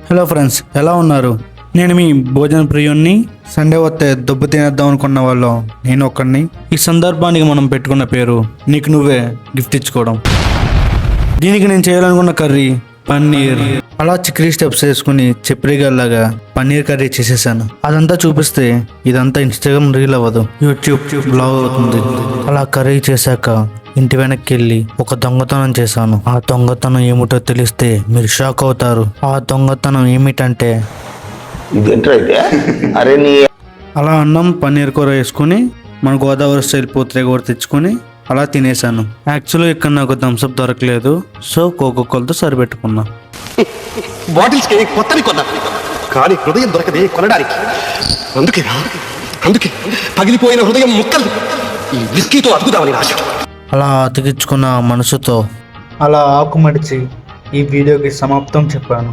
Hello friends, ఎలా ఉన్నారు? నేను మీ భోజన ప్రియుణ్ణి. సండే వస్తే దెబ్బ తినేద్దాం అనుకున్న వాళ్ళు నేను ఒక్కడిని. ఈ సందర్భానికి మనం పెట్టుకున్న పేరు నీకు నువ్వే గిఫ్ట్ ఇచ్చుకోవడం. దీనికి నేను చేయాలనుకున్న కర్రీ పన్నీర్. అలా చిక్రీ స్టెప్స్ వేసుకుని చెప్రిగల్లాగా పన్నీర్ కర్రీ చేసేసాను. అదంతా చూపిస్తే ఇదంతా ఇన్స్టాగ్రామ్ రీల్ అవ్వదు, యూట్యూబ్ బ్లాగ్ అవుతుంది. అలా కర్రీ చేశాక ఇంటి వెనక్కి వెళ్ళి ఒక దొంగతనం చేశాను. ఆ దొంగతనం ఏమిటో తెలిస్తే మీరు షాక్ అవుతారు. ఆ దొంగతనం ఏమిటంటే అలా అన్నం పన్నీర్ కూర వేసుకుని మన గోదావరి స్టైల్ పూతరేగ కూర తెచ్చుకొని అలా తినేసాను. యాక్చువల్గా ఇక్కడ నాకు థమ్స్అప్ దొరకలేదు, సో కోకోకోలతో సరిపెట్టుకున్నా. బాటిల్స్కి కొత్తవి కొన్నా కానీ హృదయం దొరకదే కొనడానికి. అందుకే పగిలిపోయిన హృదయం ముక్కలు ఈ విస్కీతో అతుకుదామని ఆశ. అలా అతికించుకున్న మనసుతో అలా ఆకుమడిచి ఈ వీడియోకి సమాప్తం చెప్పాను.